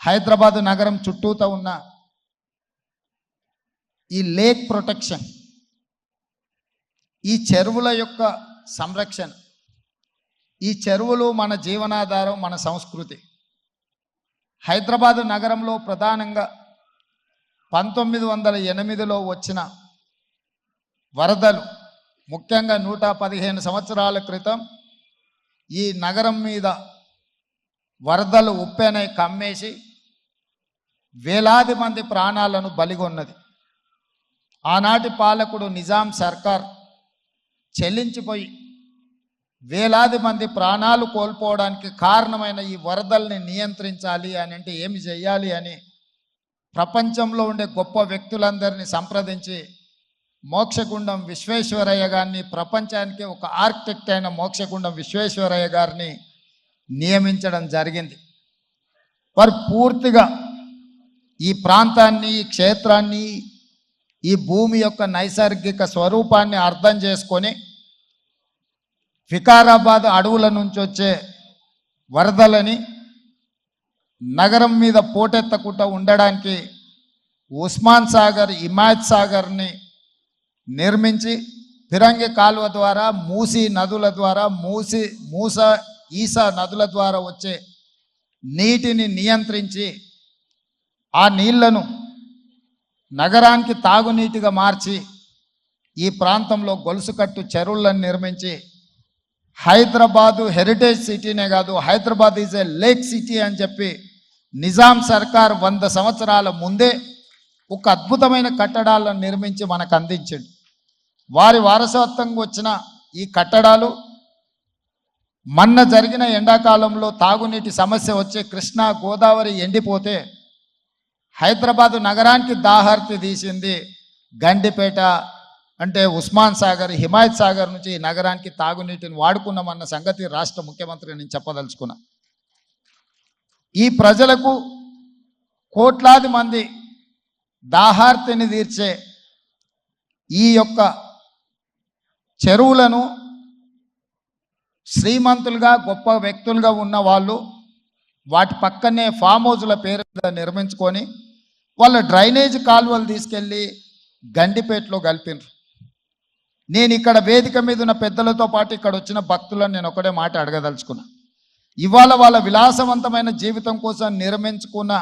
హైదరాబాదు నగరం చుట్టూతో ఉన్న ఈ లేక్ ప్రొటెక్షన్, ఈ చెరువుల యొక్క సంరక్షణ, ఈ చెరువులు మన జీవనాధారం, మన సంస్కృతి. హైదరాబాదు నగరంలో ప్రధానంగా 1908లో వచ్చిన వరదలు, ముఖ్యంగా 115 సంవత్సరాల క్రితం ఈ నగరం మీద వరదలు ఉప్పెనై కమ్మేసి వేలాది మంది ప్రాణాలను బలిగొన్నది. ఆనాటి పాలకుడు నిజాం సర్కార్ చెల్లించిపోయి వేలాది మంది ప్రాణాలు కోల్పోవడానికి కారణమైన ఈ వరదల్ని నియంత్రించాలి అని అంటే ఏమి చేయాలి అని ప్రపంచంలో ఉండే గొప్ప వ్యక్తులందరినీ సంప్రదించి మోక్షగుండం విశ్వేశ్వరయ్య గారిని, ప్రపంచానికి ఒక ఆర్కిటెక్ట్ అయిన మోక్షగుండం విశ్వేశ్వరయ్య గారిని నియమించడం జరిగింది. వారు పూర్తిగా ఈ ప్రాంతాన్ని, ఈ క్షేత్రాన్ని, ఈ భూమి యొక్క నైసర్గిక స్వరూపాన్ని అర్థం చేసుకొని వికారాబాద్ అడవుల నుంచి వచ్చే వరదలని నగరం మీద పోటెత్తకుండా ఉండడానికి ఉస్మాన్ సాగర్, హిమాయత్ సాగర్ని నిర్మించి ఫిరంగి కాలువ ద్వారా, మూసీ నదుల ద్వారా, ఈసా నదుల ద్వారా వచ్చే నీటిని నియంత్రించి ఆ నీళ్లను నగరానికి తాగునీటిగా మార్చి ఈ ప్రాంతంలో గొలుసుకట్టు చెరువులను నిర్మించి హైదరాబాదు హెరిటేజ్ సిటీనే కాదు, Hyderabad is a lake city అని చెప్పి నిజాం సర్కార్ 100 సంవత్సరాల ముందే ఒక అద్భుతమైన కట్టడాలను నిర్మించి మనకు అందించింది. వారి వారసత్వంగా వచ్చిన ఈ కట్టడాలు మొన్న జరిగిన ఎండాకాలంలో తాగునీటి సమస్య వచ్చే కృష్ణా, గోదావరి ఎండిపోతే హైదరాబాదు నగరానికి దాహార్తి తీసింది గండిపేట, అంటే ఉస్మాన్ సాగర్, హిమాయత్ సాగర్ నుంచి ఈ నగరానికి తాగునీటిని వాడుకున్నామన్న సంగతి రాష్ట్ర ముఖ్యమంత్రి నేను చెప్పదలుచుకున్నా. ఈ ప్రజలకు కోట్లాది మంది దాహార్తిని తీర్చే ఈ యొక్క చెరువులను శ్రీమంతులుగా, గొప్ప వ్యక్తులుగా ఉన్న వాళ్ళు వాటి పక్కనే ఫామ్ హౌజ్ల పేరు మీద నిర్మించుకొని వాళ్ళ డ్రైనేజ్ కాలువలు తీసుకెళ్ళి గండిపేటలో కలిపినారు. నేను ఇక్కడ వేదిక మీద ఉన్న పెద్దలతో పాటు ఇక్కడ వచ్చిన భక్తులను నేను ఒకటే మాట అడగదలుచుకున్నా. ఇవాళ వాళ్ళ విలాసవంతమైన జీవితం కోసం నిర్మించుకున్న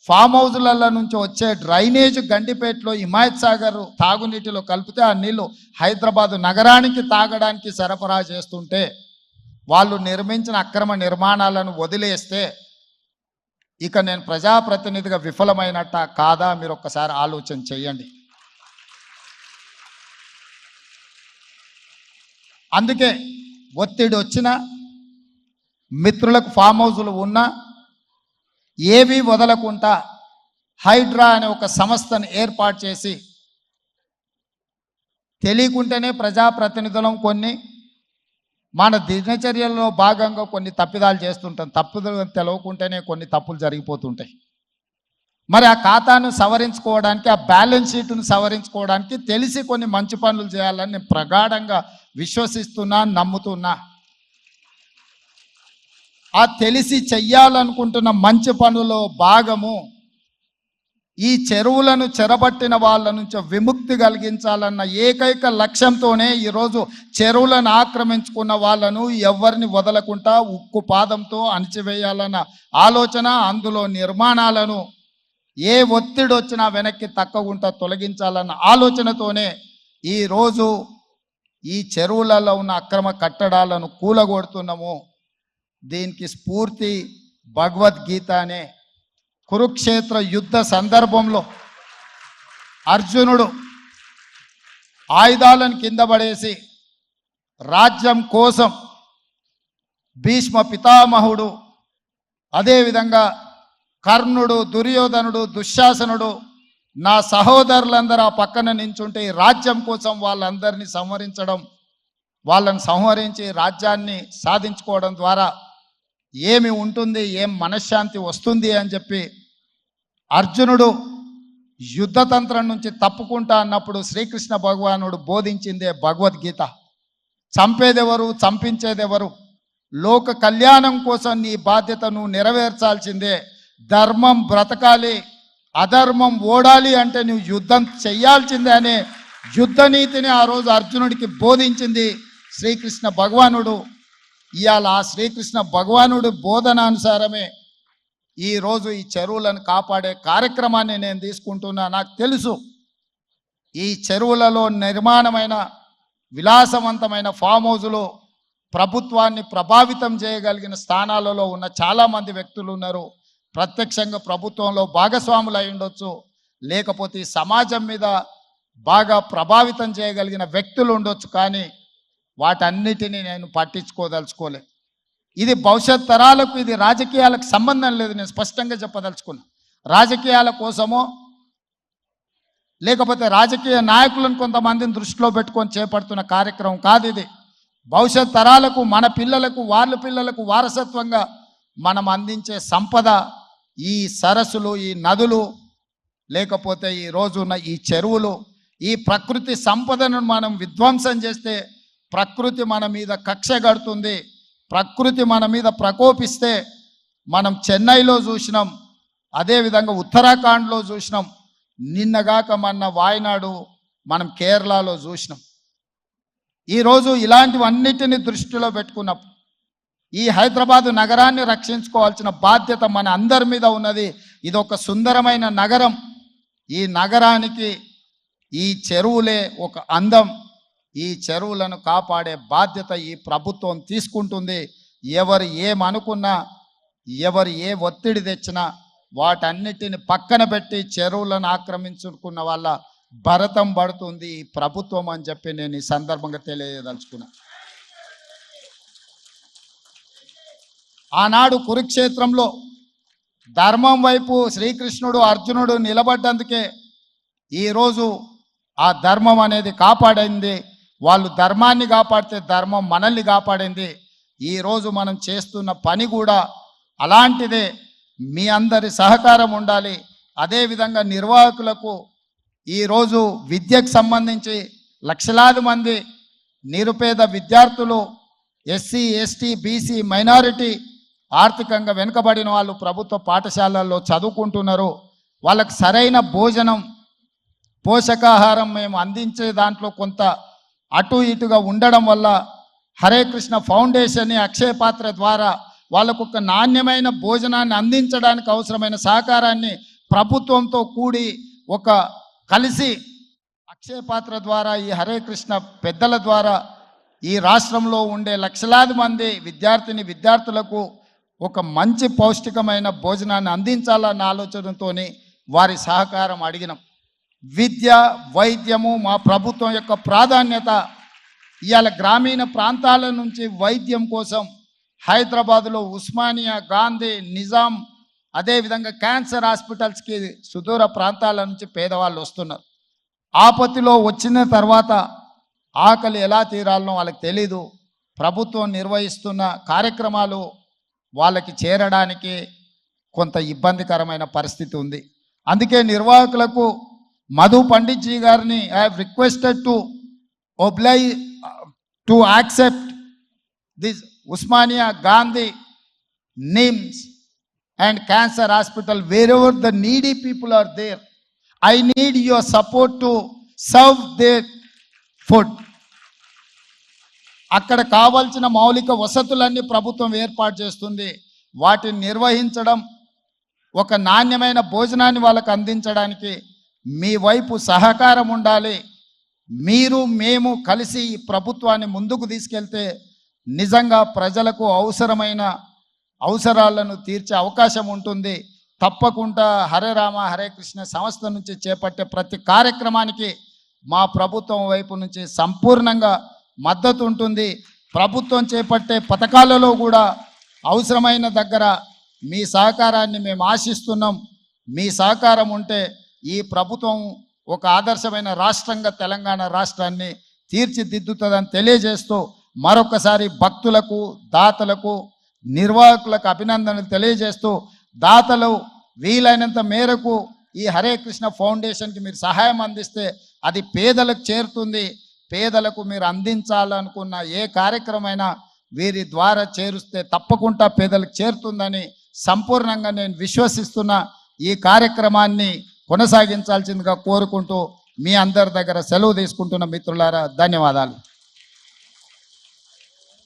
ఫామ్ హౌజ్ల నుంచి వచ్చే డ్రైనేజ్ గండిపేటలో హిమాయత్ సాగర్ తాగునీటిలో కలిపితే ఆ నీళ్లు హైదరాబాదు నగరానికి తాగడానికి సరఫరా చేస్తుంటే వాళ్ళు నిర్మించిన అక్రమ నిర్మాణాలను వదిలేస్తే ఇక నేను ప్రజాప్రతినిధిగా విఫలమైనట్ట కాదా మీరు ఒక్కసారి ఆలోచన చెయ్యండి. అందుకే ఒత్తిడి వచ్చినా, మిత్రులకు ఫామ్ హౌజులు ఉన్నా ఏవి వదలకుండా హైడ్రా అనే ఒక సంస్థను ఏర్పాటు చేసి తెలియకుంటేనే ప్రజాప్రతినిధులం కొన్ని మన దినచర్యల్లో భాగంగా కొన్ని తప్పిదాలు చేస్తుంటాం. తప్పుదలు తెలవకుంటేనే కొన్ని తప్పులు జరిగిపోతుంటాయి. మరి ఆ ఖాతాను సవరించుకోవడానికి, ఆ బ్యాలెన్స్ షీట్ను సవరించుకోవడానికి తెలిసి కొన్ని మంచి పనులు చేయాలని నేను ప్రగాఢంగా విశ్వసిస్తున్నా, నమ్ముతున్నా. ఆ తెలిసి చెయ్యాలనుకుంటున్న మంచి పనులో భాగము ఈ చెరువులను చెరబట్టిన వాళ్ళ నుంచి విముక్తి కలిగించాలన్న ఏకైక లక్ష్యంతోనే ఈరోజు చెరువులను ఆక్రమించుకున్న వాళ్ళను ఎవరిని వదలకుండా ఉక్కు పాదంతో అణిచివేయాలన్న ఆలోచన, అందులో నిర్మాణాలను ఏ ఒత్తిడి వచ్చినా వెనక్కి తక్కకుండా తొలగించాలన్న ఆలోచనతోనే ఈరోజు ఈ చెరువులలో ఉన్న అక్రమ కట్టడాలను కూలగొడుతున్నాము. దీనికి స్ఫూర్తి భగవద్గీత అనే కురుక్షేత్ర యుద్ధ సందర్భంలో అర్జునుడు ఆయుధాలను కింద పడేసి రాజ్యం కోసం భీష్మ పితామహుడు, అదేవిధంగా కర్ణుడు, దుర్యోధనుడు, దుశ్శాసనుడు, నా సహోదరులందరూ ఆ పక్కన నించుంటే ఈ రాజ్యం కోసం వాళ్ళందరినీ సంహరించడం, వాళ్ళని సంహరించి రాజ్యాన్ని సాధించుకోవడం ద్వారా ఏమి ఉంటుంది, ఏం మనశ్శాంతి వస్తుంది అని చెప్పి అర్జునుడు యుద్ధతంత్రం నుంచి తప్పుకుంటా అన్నప్పుడు శ్రీకృష్ణ భగవానుడు బోధించిందే భగవద్గీత. చంపేదెవరు, చంపించేదెవరు, లోక కళ్యాణం కోసం నీ బాధ్యతను నెరవేర్చాల్సిందే, ధర్మం బ్రతకాలి, అధర్మం ఓడాలి అంటే నువ్వు యుద్ధం చెయ్యాల్సిందే అనే యుద్ధ నీతిని ఆ రోజు అర్జునుడికి బోధించింది శ్రీకృష్ణ భగవానుడు. ఇవాళ ఆ శ్రీకృష్ణ భగవానుడి బోధనానుసారమే ఈరోజు ఈ చెరువులను కాపాడే కార్యక్రమాన్ని నేను తీసుకుంటున్నా. నాకు తెలుసు ఈ చెరువులలో నిర్మాణమైన విలాసవంతమైన ఫామ్ హౌజులు ప్రభుత్వాన్ని ప్రభావితం చేయగలిగిన స్థానాలలో ఉన్న చాలామంది వ్యక్తులు ఉన్నారు. ప్రత్యక్షంగా ప్రభుత్వంలో భాగస్వాములు అయి ఉండొచ్చు, లేకపోతే ఈ సమాజం మీద బాగా ప్రభావితం చేయగలిగిన వ్యక్తులు ఉండొచ్చు. కానీ వాటన్నిటినీ నేను పట్టించుకోదలుచుకోలే. ఇది భవిష్యత్ తరాలకు, ఇది రాజకీయాలకు సంబంధం లేదు. నేను స్పష్టంగా చెప్పదలుచుకున్నా. రాజకీయాల కోసమో లేకపోతే రాజకీయ నాయకులను కొంతమందిని దృష్టిలో పెట్టుకొని చేపడుతున్న కార్యక్రమం కాదు ఇది. భవిష్యత్ తరాలకు, మన పిల్లలకు, వాళ్ళ పిల్లలకు వారసత్వంగా మనం అందించే సంపద ఈ సరస్సులు, ఈ నదులు, లేకపోతే ఈ రోజున్న ఈ చెరువులు. ఈ ప్రకృతి సంపదను మనం విధ్వంసం చేస్తే ప్రకృతి మన మీద కక్ష కడుతుంది. ప్రకృతి మన మీద ప్రకోపిస్తే మనం చెన్నైలో చూసినాం, అదేవిధంగా ఉత్తరాఖండ్లో చూసినాం, నిన్నగాక మొన్న వాయనాడు, మనం కేరళలో చూసినాం. ఈరోజు ఇలాంటివన్నిటిని దృష్టిలో పెట్టుకున్నప్పుడు ఈ హైదరాబాదు నగరాన్ని రక్షించుకోవాల్సిన బాధ్యత మన అందరి మీద ఉన్నది. ఇది ఒక సుందరమైన నగరం. ఈ నగరానికి ఈ చెరువులే ఒక అందం. ఈ చెరువులను కాపాడే బాధ్యత ఈ ప్రభుత్వం తీసుకుంటుంది. ఎవరు ఏమనుకున్నా, ఎవరు ఏ ఒత్తిడి తెచ్చినా వాటన్నిటిని పక్కన పెట్టి చెరువులను ఆక్రమించుకున్న వాళ్ళ భరతం పడుతుంది ఈ ప్రభుత్వం అని చెప్పి నేను ఈ సందర్భంగా తెలియదలుచుకున్నా. ఆనాడు కురుక్షేత్రంలో ధర్మం వైపు శ్రీకృష్ణుడు, అర్జునుడు నిలబడ్డందుకే ఈరోజు ఆ ధర్మం అనేది కాపాడింది. వాళ్ళు ధర్మాన్ని కాపాడితే ధర్మం మనల్ని కాపాడింది. ఈరోజు మనం చేస్తున్న పని కూడా అలాంటిదే. మీ అందరి సహకారం ఉండాలి. అదేవిధంగా నిర్వాహకులకు ఈరోజు విద్యకు సంబంధించి లక్షలాది మంది నిరుపేద విద్యార్థులు, ఎస్సీ, ఎస్టీ, బీసీ, మైనారిటీ, ఆర్థికంగా వెనుకబడిన వాళ్ళు ప్రభుత్వ పాఠశాలల్లో చదువుకుంటున్నారు. వాళ్ళకి సరైన భోజనం, పోషకాహారం మేము అందించే దాంట్లో కొంత అటు ఇటుగా ఉండడం వల్ల హరే కృష్ణ ఫౌండేషన్, అక్షయ పాత్ర ద్వారా వాళ్ళకు ఒక నాణ్యమైన భోజనాన్ని అందించడానికి అవసరమైన సహకారాన్ని ప్రభుత్వంతో కూడి ఒక కలిసి అక్షయ పాత్ర ద్వారా, ఈ హరే కృష్ణ పెద్దల ద్వారా ఈ రాష్ట్రంలో ఉండే లక్షలాది మంది విద్యార్థులకు ఒక మంచి పౌష్టికమైన భోజనాన్ని అందించాలన్న ఆలోచనతో వారి సహకారం అడిగినాం. విద్య, వైద్యము మా ప్రభుత్వం యొక్క ప్రాధాన్యత. ఇవాళ గ్రామీణ ప్రాంతాల నుంచి వైద్యం కోసం హైదరాబాదులో ఉస్మానియా, గాంధీ, నిజాం, అదేవిధంగా క్యాన్సర్ హాస్పిటల్స్కి సుదూర ప్రాంతాల నుంచి పేదవాళ్ళు వస్తున్నారు. ఆపత్తిలో వచ్చిన తర్వాత ఆకలి ఎలా తీరాలనో వాళ్ళకి తెలీదు. ప్రభుత్వం నిర్వహిస్తున్న కార్యక్రమాలు వాళ్ళకి చేరడానికి కొంత ఇబ్బందికరమైన పరిస్థితి ఉంది. అందుకే నిర్వాహకులకు మధు పండిట్ జీ గారిని I have requested to accept this Osmania, Gandhi, NIMS and cancer hospital, wherever the needy people are there. I need your support to serve their food. అక్కడ కావాల్సిన మౌలిక వసతులన్నీ ప్రభుత్వం ఏర్పాటు చేస్తుంది. వాటిని నిర్వహించడం, ఒక నాణ్యమైన భోజనాన్ని వాళ్ళకు అందించడానికి మీ వైపు సహకారం ఉండాలి. మీరు మేము కలిసి ఈ ప్రభుత్వాన్ని ముందుకు తీసుకెళ్తే నిజంగా ప్రజలకు అవసరాలను తీర్చే అవకాశం ఉంటుంది. తప్పకుండా హరే రామ హరే కృష్ణ సంస్థ నుంచి చేపట్టే ప్రతి కార్యక్రమానికి మా ప్రభుత్వం వైపు నుంచి సంపూర్ణంగా మద్దతు ఉంటుంది. ప్రభుత్వం చేపట్టే పథకాలలో కూడా అవసరమైన దగ్గర మీ సహకారాన్ని మేము ఆశిస్తున్నాం. మీ సహకారం ఉంటే ఈ ప్రభుత్వం ఒక ఆదర్శమైన రాష్ట్రంగా తెలంగాణ రాష్ట్రాన్ని తీర్చిదిద్దుతుందని తెలియజేస్తూ మరొకసారి భక్తులకు, దాతలకు, నిర్వాహకులకు అభినందనలు తెలియజేస్తూ, దాతలు వీలైనంత మేరకు ఈ హరే కృష్ణ ఫౌండేషన్కి మీరు సహాయం అందిస్తే అది పేదలకు చేరుతుంది. పేదలకు మీరు అందించాలనుకున్న ఏ కార్యక్రమమైనా వీరి ద్వారా చేరుస్తే తప్పకుండా పేదలకు చేరుతుందని సంపూర్ణంగా నేను విశ్వసిస్తున్న ఈ కార్యక్రమాన్ని కొనసాగించాల్సిందిగా కోరుకుంటూ మీ అందరి దగ్గర సెలవు తీసుకుంటున్న మిత్రులారా ధన్యవాదాలు.